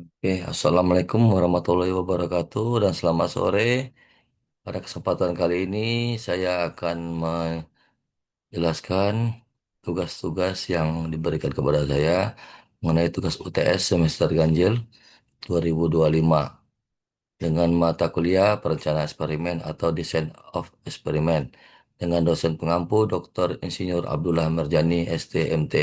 Oke, Assalamualaikum warahmatullahi wabarakatuh dan selamat sore. Pada kesempatan kali ini saya akan menjelaskan tugas-tugas yang diberikan kepada saya mengenai tugas UTS semester ganjil 2025 dengan mata kuliah perencanaan eksperimen atau Design of Experiment dengan dosen pengampu Dr. Insinyur Abdullah Merjani STMT.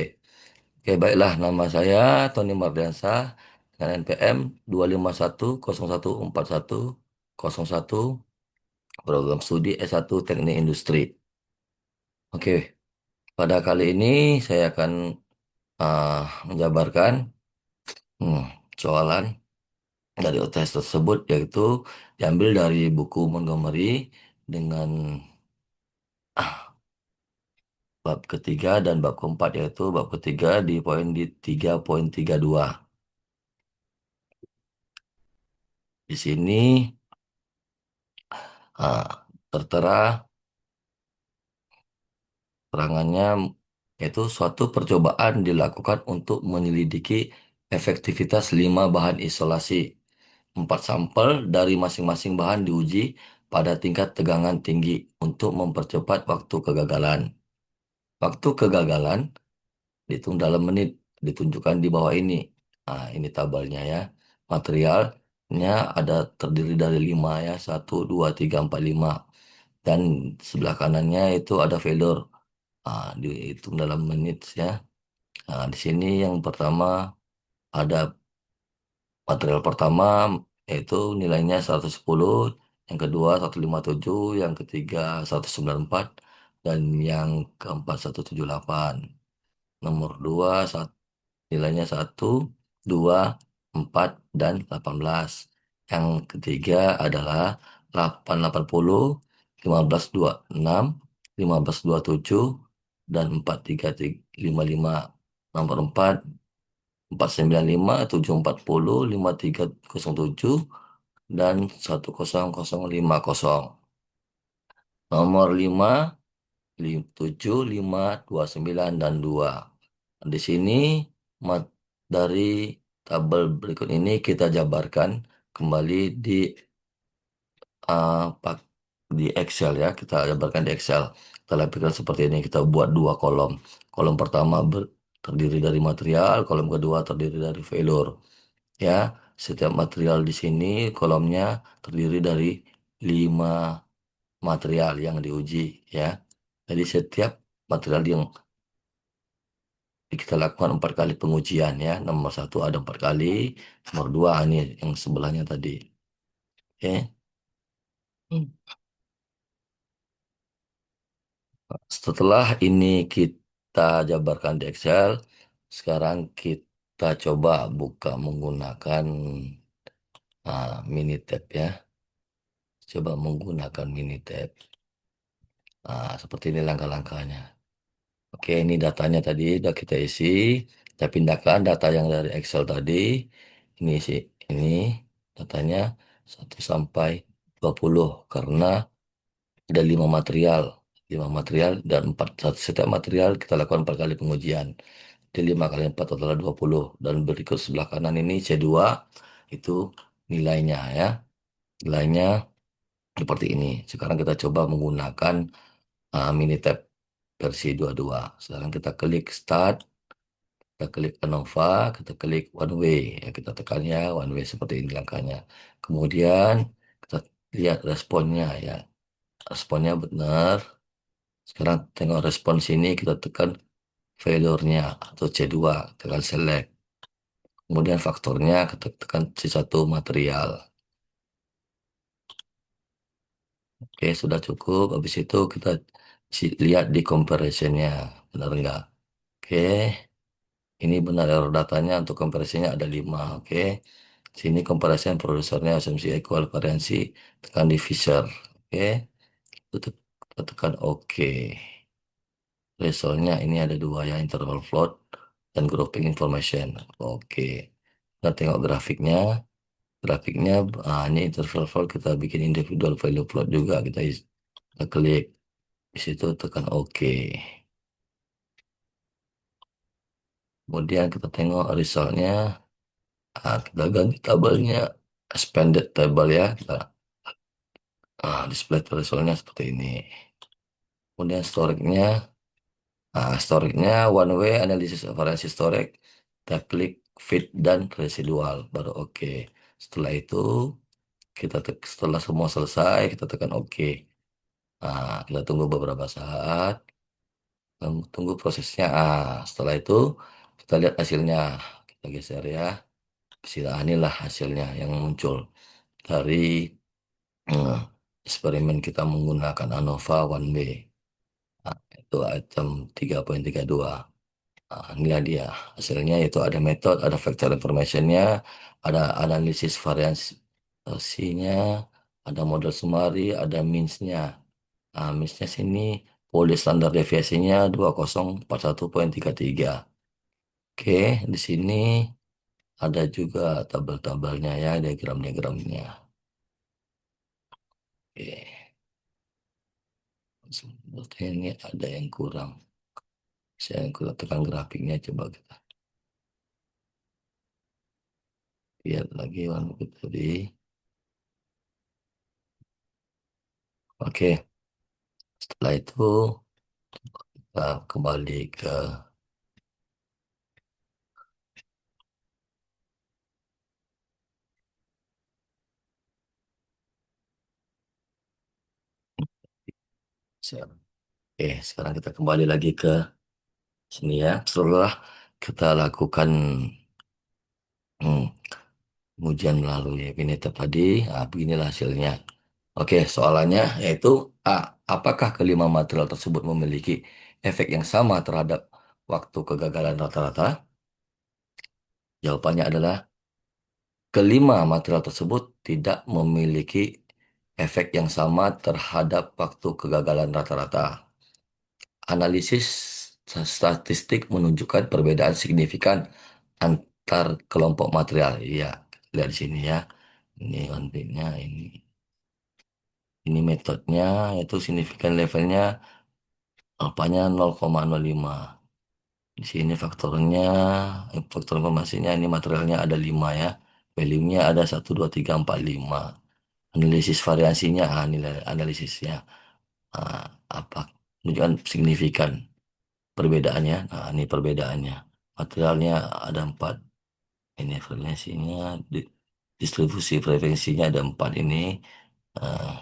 Oke, baiklah. Nama saya Tony Mardiansah dengan NPM 251014101 program studi S1 Teknik Industri. Oke, pada kali ini saya akan uh, menjabarkan hmm, soalan dari UTS tersebut yaitu diambil dari buku Montgomery dengan bab ketiga dan bab keempat yaitu bab ketiga di poin di 3.32. Di sini tertera perangannya yaitu suatu percobaan dilakukan untuk menyelidiki efektivitas 5 bahan isolasi. 4 sampel dari masing-masing bahan diuji pada tingkat tegangan tinggi untuk mempercepat waktu kegagalan. Waktu kegagalan dihitung dalam menit, ditunjukkan di bawah ini. Nah, ini tabelnya ya. Materialnya ada terdiri dari 5 ya, 1, 2, 3, 4, 5. Dan sebelah kanannya itu ada failure. Dihitung dalam menit ya. Nah, di sini yang pertama ada material pertama yaitu nilainya 110, yang kedua 157, yang ketiga 194, dan yang keempat 178. Nomor 2 nilainya 1, 2, 4, dan 18. Yang ketiga adalah 880, 1526, 1527, dan 4355. Nomor 4, 495, 740, 5307, dan 10050. Nomor 5, 7, 5, 29, dan 2. Di sini mat- dari tabel berikut ini kita jabarkan kembali di uh, pak- di Excel ya. Kita jabarkan di Excel. Kita lakukan seperti ini. Kita buat 2 kolom. Kolom pertama terdiri dari material, kolom kedua terdiri dari failure. Ya, setiap material di sini kolomnya terdiri dari 5 material yang diuji ya. Jadi setiap material yang kita lakukan 4 kali pengujian ya. Nomor 1 ada 4 kali, nomor 2 ini yang sebelahnya tadi. Oke. Hmm. Setelah ini kita jabarkan di Excel, sekarang kita coba buka menggunakan Minitab ya. Coba menggunakan Minitab. Seperti ini langkah-langkahnya. Oke, ini datanya tadi udah kita isi. Kita pindahkan data yang dari Excel tadi. Ini sih, ini datanya 1 sampai 20 karena ada 5 material. 5 material dan setiap material kita lakukan 4 kali pengujian. Di 5 kali 4 adalah 20. Dan berikut sebelah kanan ini C2 itu nilainya ya. Nilainya seperti ini. Sekarang kita coba menggunakan Minitab versi 22. Sekarang kita klik Start, kita klik Canova, kita klik One Way. Ya, kita tekannya One Way seperti ini langkahnya. Kemudian kita lihat responnya ya. Responnya benar. Sekarang tengok respon sini, kita tekan failure-nya atau C2, tekan select. Kemudian faktornya kita tekan C1 material. Oke, sudah cukup. Habis itu kita lihat di comparison-nya. Benar enggak? Oke. Ini benar error datanya untuk kompresinya ada 5. Oke. Sini comparison produsernya asumsi equal variansi tekan di Fisher. Oke. Kita tekan OK. Resultnya ini ada 2 ya, interval float dan grouping information. Oke. Kita tengok grafiknya. Grafiknya ini interval float kita bikin individual value float juga kita klik di situ tekan OK. Kemudian kita tengok resultnya. Kita ganti tabelnya expanded table ya. Display thresholdnya seperti ini. Kemudian storage-nya one way analysis variance storage, kita klik fit dan residual, baru oke. Setelah itu setelah semua selesai, kita tekan oke. Kita tunggu beberapa saat, tunggu prosesnya. Setelah itu kita lihat hasilnya. Kita geser ya. Inilah hasilnya yang muncul dari eh, eksperimen kita menggunakan ANOVA One Way. Itu item 3.32. Inilah dia hasilnya, itu ada metode, ada factor informationnya, ada analisis variasinya, ada model summary, ada means-nya. Means-nya sini polis standar deviasinya 2041,33. Oke, di sini ada juga tabel-tabelnya ya, diagram-diagramnya. Oke, seperti ini ada yang kurang. Saya kurang tekan grafiknya, coba kita lihat lagi warna tadi. Oke, setelah itu kita kembali ke share. Oke, sekarang kita kembali lagi ke sini ya. Setelah kita lakukan hmm, ujian melalui Pinetap tadi, beginilah hasilnya. Oke, soalannya yaitu A. Apakah kelima material tersebut memiliki efek yang sama terhadap waktu kegagalan rata-rata? Jawabannya adalah kelima material tersebut tidak memiliki efek yang sama terhadap waktu kegagalan rata-rata. Analisis statistik menunjukkan perbedaan signifikan antar kelompok material. Iya, lihat di sini ya. Ini konfliknya, ini metodenya, itu signifikan levelnya alfanya 0,05. Di sini faktornya, faktor informasinya ini materialnya ada 5 ya. Value-nya ada 1, 2, 3, 4, 5. Analisis variasinya, nilai analisisnya. Ah, apa? Menunjukkan signifikan perbedaannya. Ini perbedaannya. Materialnya ada 4. Ini frekuensinya, distribusi frekuensinya ada 4 ini. Ah,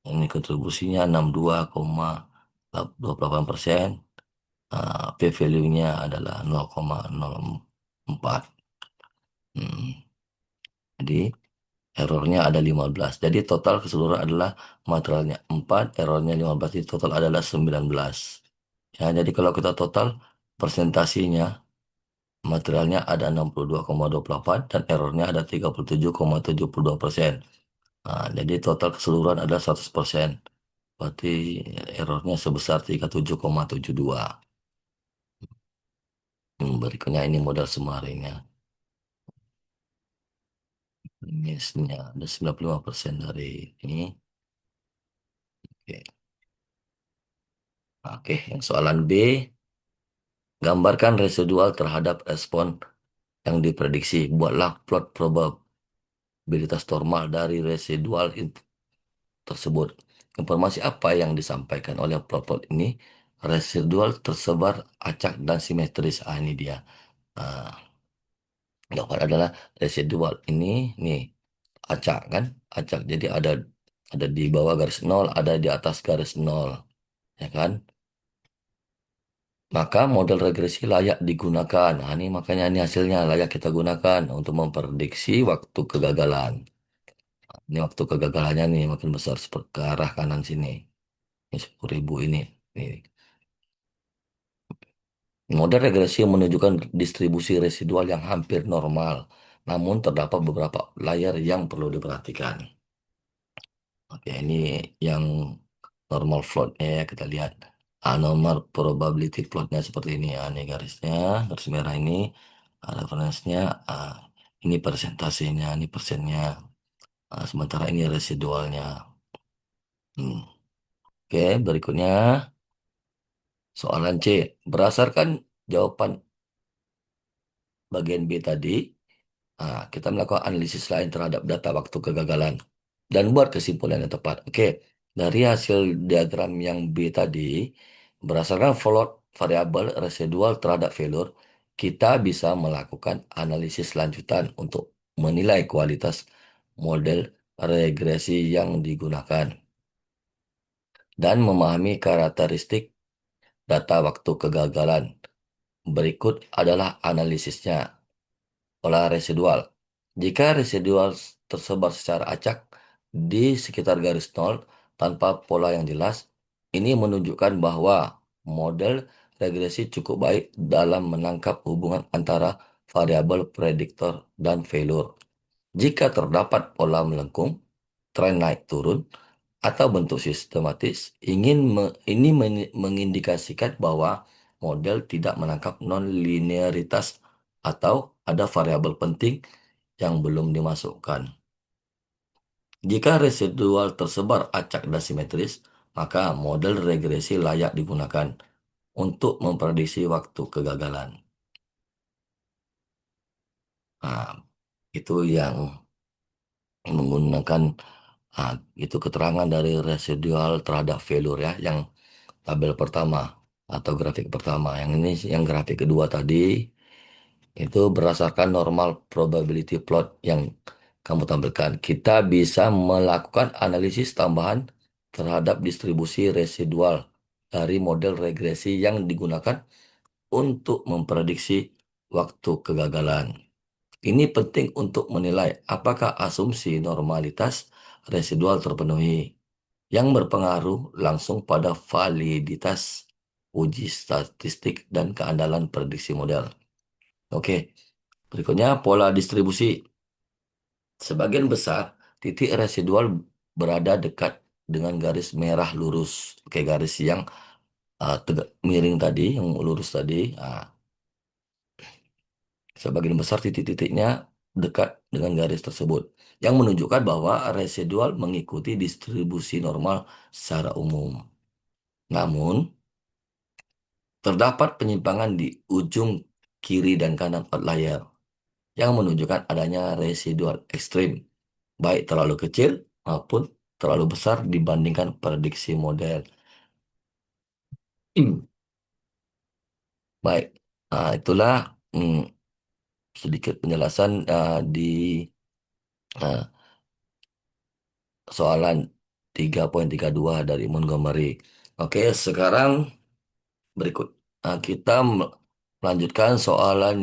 ini kontribusinya 62,28%. P-value-nya adalah 0,04. Hmm. Jadi errornya ada 15. Jadi total keseluruhan adalah materialnya 4, errornya 15, jadi total adalah 19. Ya, jadi kalau kita total presentasinya materialnya ada 62,28 dan errornya ada 37,72%. Jadi total keseluruhan ada 100%. Berarti errornya sebesar 37,72. Berikutnya ini modal sumarinya. Misalnya ada 95% dari ini. Oke. Oke, yang soalan B, gambarkan residual terhadap respon yang diprediksi. Buatlah plot probabilitas normal dari residual tersebut. Informasi apa yang disampaikan oleh plot-plot ini? Residual tersebar acak dan simetris. Ini dia. Nah, jawaban adalah residual ini nih acak kan? Acak. Jadi ada di bawah garis nol, ada di atas garis nol, ya kan? Maka model regresi layak digunakan. Ini makanya ini hasilnya layak kita gunakan untuk memprediksi waktu kegagalan. Ini waktu kegagalannya nih makin besar seperti ke arah kanan sini. Ini 10.000 ini. Nih. Model regresi menunjukkan distribusi residual yang hampir normal. Namun terdapat beberapa layer yang perlu diperhatikan. Oke, ini yang normal floatnya ya kita lihat. Normal probability plotnya seperti ini ya. Ini garisnya, garis merah ini. Referensinya, ah, ini persentasenya, ini persennya. Sementara ini residualnya. Hmm. Oke, berikutnya soalan C. Berdasarkan jawaban bagian B tadi, Kita melakukan analisis lain terhadap data waktu kegagalan dan buat kesimpulan yang tepat. Oke, dari hasil diagram yang B tadi, berdasarkan float variabel residual terhadap failure, kita bisa melakukan analisis lanjutan untuk menilai kualitas model regresi yang digunakan dan memahami karakteristik data waktu kegagalan. Berikut adalah analisisnya. Pola residual. Jika residual tersebar secara acak di sekitar garis nol tanpa pola yang jelas, ini menunjukkan bahwa model regresi cukup baik dalam menangkap hubungan antara variabel prediktor dan failure. Jika terdapat pola melengkung, tren naik turun, atau bentuk sistematis, ini mengindikasikan bahwa model tidak menangkap non-linearitas atau ada variabel penting yang belum dimasukkan. Jika residual tersebar acak dan simetris, maka model regresi layak digunakan untuk memprediksi waktu kegagalan. Nah, itu yang menggunakan ah, itu keterangan dari residual terhadap failure ya, yang tabel pertama atau grafik pertama. Yang ini yang grafik kedua tadi itu berdasarkan normal probability plot yang kamu tampilkan. Kita bisa melakukan analisis tambahan terhadap distribusi residual dari model regresi yang digunakan untuk memprediksi waktu kegagalan. Ini penting untuk menilai apakah asumsi normalitas residual terpenuhi, yang berpengaruh langsung pada validitas uji statistik dan keandalan prediksi model. Oke, berikutnya pola distribusi. Sebagian besar titik residual berada dekat dengan garis merah lurus. Oke, garis yang miring tadi, yang lurus tadi. Sebagian besar titik-titiknya dekat dengan garis tersebut, yang menunjukkan bahwa residual mengikuti distribusi normal secara umum. Namun, terdapat penyimpangan di ujung kiri dan kanan outlier yang menunjukkan adanya residual ekstrim, baik terlalu kecil maupun terlalu besar dibandingkan prediksi model. Baik, itulah mm, sedikit penjelasan di uh, soalan 3.32 dari Montgomery. Oke, sekarang berikut kita melanjutkan soalan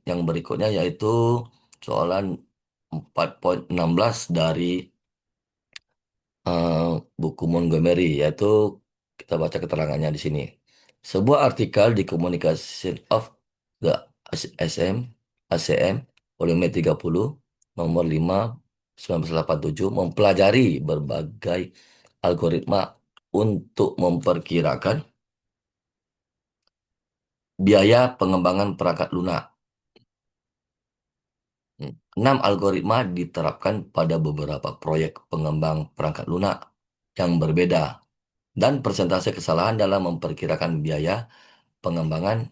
yang berikutnya, yaitu soalan 4.16 dari eh, buku Montgomery, yaitu kita baca keterangannya di sini. Sebuah artikel di Communication of the SM, ACM, volume 30, nomor 5, 1987, mempelajari berbagai algoritma untuk memperkirakan biaya pengembangan perangkat lunak. 6 algoritma diterapkan pada beberapa proyek pengembang perangkat lunak yang berbeda, dan persentase kesalahan dalam memperkirakan biaya pengembangan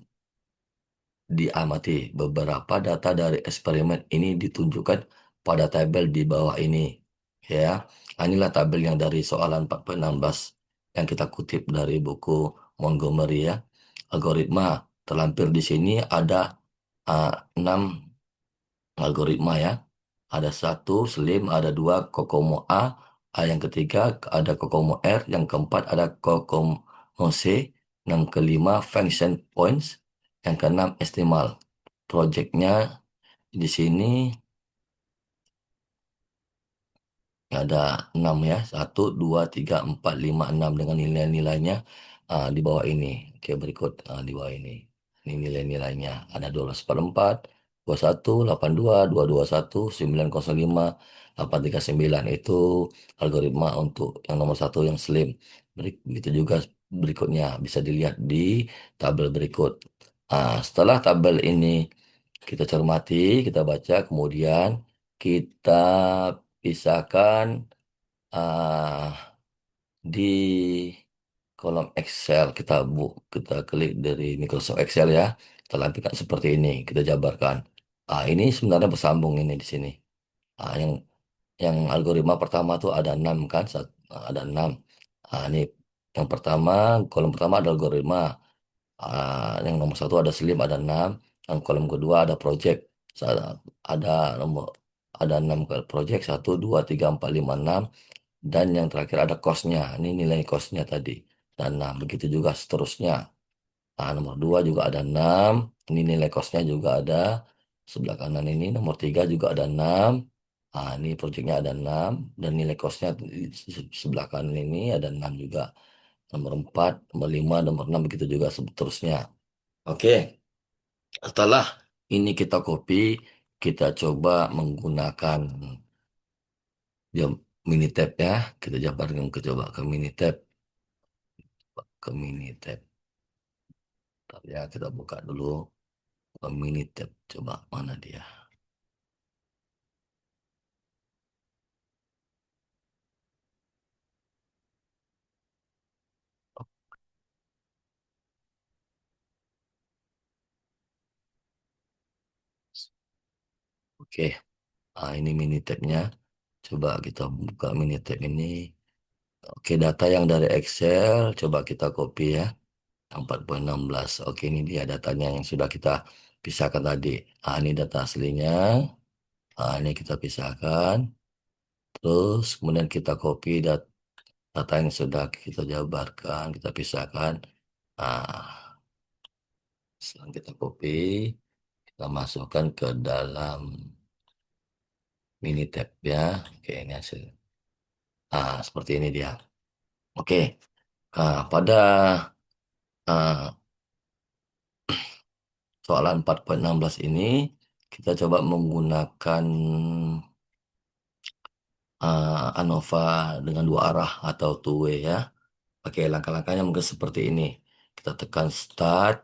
diamati. Beberapa data dari eksperimen ini ditunjukkan pada tabel di bawah ini. Ya, inilah tabel yang dari soalan 4.16 yang kita kutip dari buku Montgomery ya. Algoritma terlampir di sini ada 6 algoritma ya. Ada satu Slim, ada dua Kokomo A yang ketiga ada Kokomo R, yang keempat ada Kokomo C, yang kelima function points, yang keenam estimal. Projectnya di sini ada 6 ya, 1, 2, 3, 4, 5, 6 dengan nilai-nilainya di bawah ini. Oke, berikut di bawah ini. Ini nilai-nilainya. Ada 12/4, 21, 82, 221, 905, 839. Itu algoritma untuk yang nomor satu yang slim. Begitu juga berikutnya. Bisa dilihat di tabel berikut. Setelah tabel ini kita cermati, kita baca, kemudian kita pisahkan ah, di kolom Excel. Kita klik dari Microsoft Excel ya. Kita lampirkan seperti ini. Kita jabarkan. Ini sebenarnya bersambung ini di sini. Yang algoritma pertama tuh ada 6 kan, ada 6. Ini yang pertama, kolom pertama ada algoritma. Yang nomor satu ada Slim ada 6. Yang kolom kedua ada project. Ada nomor ada 6 ke project, 1, 2, 3, 4, 5, 6. Dan yang terakhir ada cost-nya. Ini nilai cost-nya tadi. Dan nah, begitu juga seterusnya. Nomor 2 juga ada 6. Ini nilai cost-nya juga ada. Sebelah kanan ini nomor 3 juga ada 6. Ini projectnya ada 6. Dan nilai cost-nya di sebelah kanan ini ada 6 juga. Nomor 4, nomor 5, nomor 6 begitu juga seterusnya. Oke, setelah ini kita copy, kita coba menggunakan dia Minitab ya. Kita jabarkan coba ke Minitab, ke Minitab. Bentar ya, kita buka dulu ke Minitab. Coba mana dia? Oke, ini Minitabnya. Coba kita buka Minitab ini. Oke, data yang dari Excel, coba kita copy ya. 4.16. Oke, ini dia datanya yang sudah kita pisahkan tadi. Ini data aslinya. Ini kita pisahkan. Terus kemudian kita copy data yang sudah kita jabarkan, kita pisahkan. Ah, Setelah kita copy, kita masukkan ke dalam Minitab ya. Oke, ini hasil. Seperti ini dia. Oke. Pada ah, soalan 4.16 ini, kita coba menggunakan ANOVA dengan dua arah atau two way ya. Oke, langkah-langkahnya mungkin seperti ini. Kita tekan start,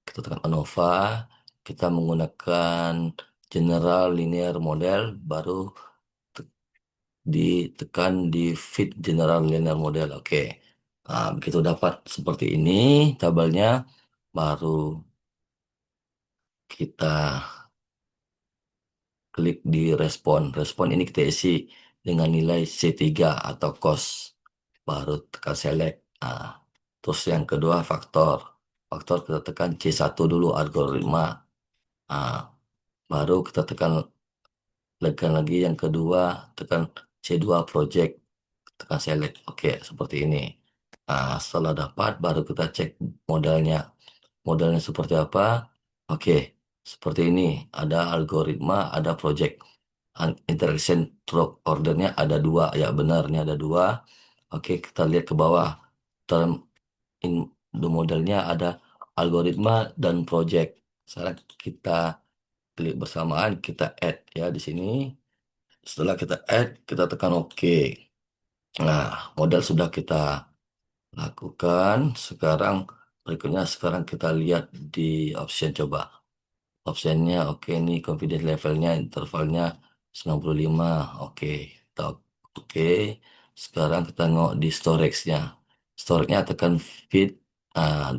kita tekan ANOVA, kita menggunakan general linear model, baru te- ditekan di fit general linear model. Oke, begitu dapat seperti ini tabelnya, baru kita klik di respon. Respon ini kita isi dengan nilai C3 atau cost. Baru tekan select. Terus yang kedua faktor. Faktor kita tekan C1 dulu algoritma. Ah, Baru kita tekan lagi yang kedua, tekan C2 project, tekan select. Oke, seperti ini. Setelah dapat, baru kita cek modalnya. Modalnya seperti apa? Oke, seperti ini. Ada algoritma, ada project. Interaction stroke ordernya ada dua. Ya, benarnya ada dua. Oke, kita lihat ke bawah. Dalam modelnya ada algoritma dan project. Sekarang kita klik bersamaan, kita add ya di sini. Setelah kita add, kita tekan OK. Nah, model sudah kita lakukan. Sekarang kita lihat di option coba. Optionnya oke ini confidence levelnya intervalnya 95. Oke. Kita oke. Sekarang kita nengok di storage-nya. Storage-nya tekan fit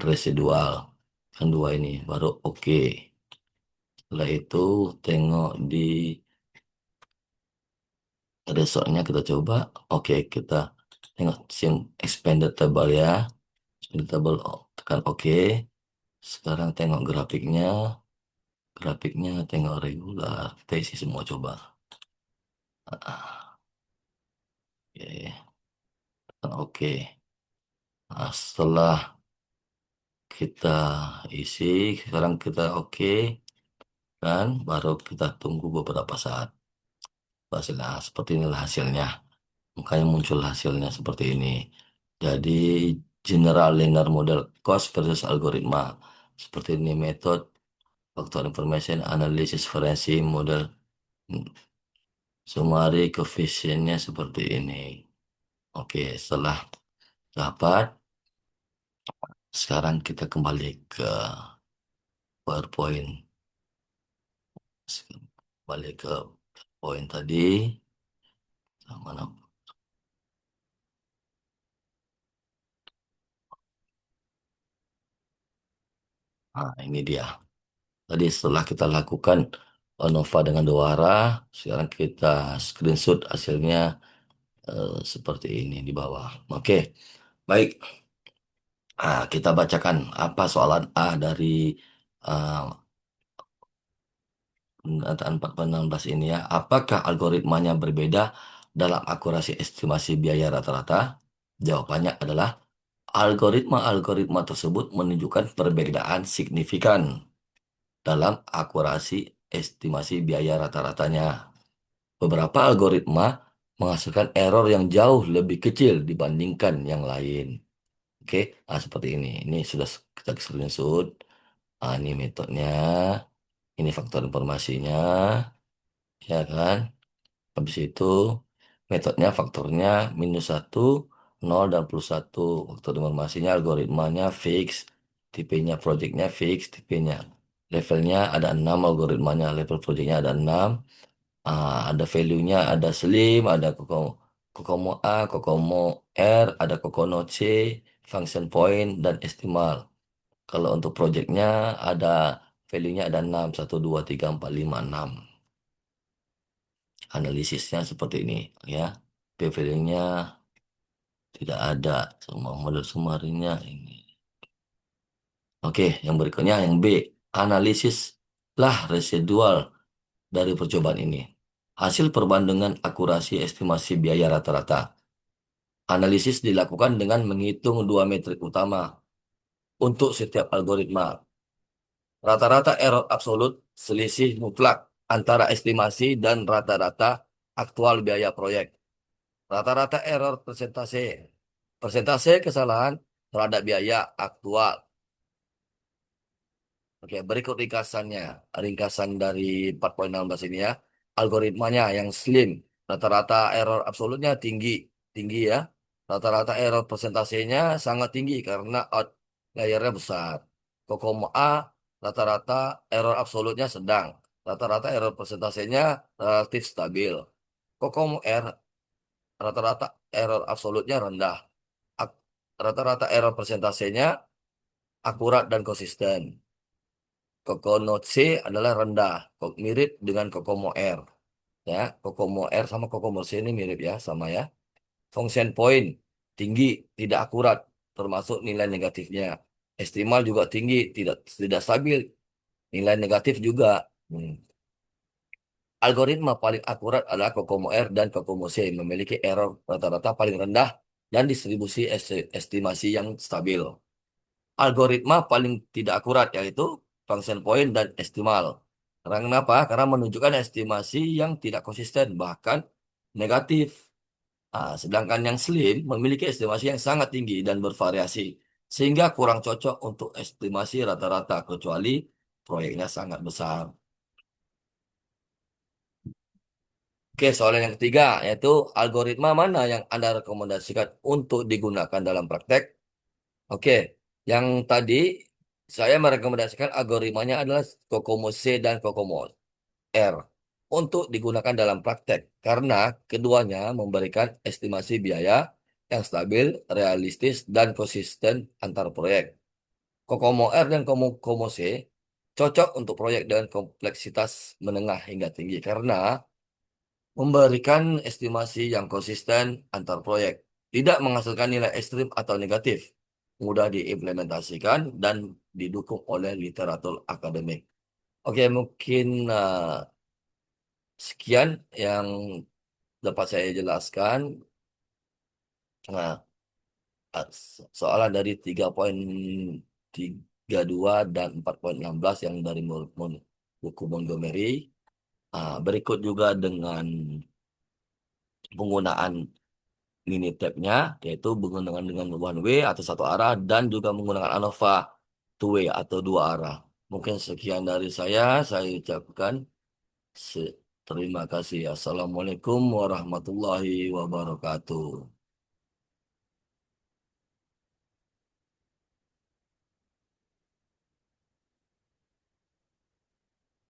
residual. Kan dua ini baru oke. Setelah itu tengok di resortnya kita coba. Oke, kita tengok sim expanded table ya. Expanded table tekan oke. Sekarang tengok grafiknya. Grafiknya tengok regular. Kita isi semua coba. Ah, Oke, tekan oke. Setelah kita isi, sekarang kita oke kan, baru kita tunggu beberapa saat. Hasilnya seperti inilah hasilnya. Makanya muncul hasilnya seperti ini. Jadi general linear model cost versus algoritma. Seperti ini metode faktor information analysis variasi model summary koefisiennya seperti ini. Oke, setelah dapat, sekarang kita kembali ke PowerPoint. Kembali ke poin tadi. Mana? Ini dia. Tadi setelah kita lakukan ANOVA dengan dua arah. Sekarang kita screenshot hasilnya seperti ini di bawah. Oke, baik. Kita bacakan apa soalan A dari uh, pendataan 416 ini ya. Apakah algoritmanya berbeda dalam akurasi estimasi biaya rata-rata? Jawabannya adalah algoritma-algoritma tersebut menunjukkan perbedaan signifikan dalam akurasi estimasi biaya rata-ratanya. Beberapa algoritma menghasilkan error yang jauh lebih kecil dibandingkan yang lain. Oke, seperti ini. Ini sudah kita screenshot. Ini metodenya, ini faktor informasinya, ya kan? Habis itu metodenya faktornya -1, 0, dan +1. Faktor informasinya algoritmanya fix, tipenya projectnya fix, tipenya. Levelnya ada 6 algoritmanya, level projectnya ada 6. Ada value-nya, ada slim, ada kokomo A, kokomo R, ada kokomo C, function point, dan estimal. Kalau untuk projectnya ada value-nya ada 6, 1, 2, 3, 4, 5, 6. Analisisnya seperti ini ya. P-value-nya tidak ada. Semua model sumarinya ini. Oke, yang berikutnya yang B. Analisis lah residual dari percobaan ini. Hasil perbandingan akurasi estimasi biaya rata-rata. Analisis dilakukan dengan menghitung dua metrik utama untuk setiap algoritma. Rata-rata error absolut, selisih mutlak antara estimasi dan rata-rata aktual biaya proyek. Rata-rata error persentase. Persentase kesalahan terhadap biaya aktual. Oke, berikut ringkasannya. Ringkasan dari 4.16 ini ya. Algoritmanya yang slim. Rata-rata error absolutnya tinggi. Tinggi ya. Rata-rata error persentasenya sangat tinggi karena outlier-nya besar. Kokomo A, rata-rata error absolutnya sedang. Rata-rata error persentasenya relatif stabil. Kokomo R, rata-rata error absolutnya rendah. Ak- Rata-rata error persentasenya akurat dan konsisten. Kokomo C adalah rendah, mirip dengan Kokomo R. Ya, Kokomo R sama Kokomo C ini mirip ya, sama ya. Function point tinggi, tidak akurat, termasuk nilai negatifnya. Estimal juga tinggi, tidak tidak stabil, nilai negatif juga. Hmm. Algoritma paling akurat adalah Kokomo R dan Kokomo C, memiliki error rata-rata paling rendah dan distribusi estimasi yang stabil. Algoritma paling tidak akurat yaitu function point dan estimal. Karena kenapa? Karena menunjukkan estimasi yang tidak konsisten bahkan negatif. Sedangkan yang slim memiliki estimasi yang sangat tinggi dan bervariasi sehingga kurang cocok untuk estimasi rata-rata kecuali proyeknya sangat besar. Oke, soalan yang ketiga yaitu algoritma mana yang Anda rekomendasikan untuk digunakan dalam praktek? Oke, yang tadi saya merekomendasikan algoritmanya adalah Kokomo C dan Kokomo R untuk digunakan dalam praktek karena keduanya memberikan estimasi biaya yang stabil, realistis, dan konsisten antar proyek. Kokomo R dan Kokomo C cocok untuk proyek dengan kompleksitas menengah hingga tinggi karena memberikan estimasi yang konsisten antar proyek, tidak menghasilkan nilai ekstrim atau negatif, mudah diimplementasikan dan didukung oleh literatur akademik. Oke, mungkin sekian yang dapat saya jelaskan. Nah, soalan dari 3.32 dan 4.16 yang dari buku Montgomery. Berikut juga dengan penggunaan mini tabnya yaitu menggunakan dengan one way atau satu arah dan juga menggunakan ANOVA two way atau dua arah. Mungkin sekian dari saya ucapkan terima kasih. Assalamualaikum warahmatullahi wabarakatuh.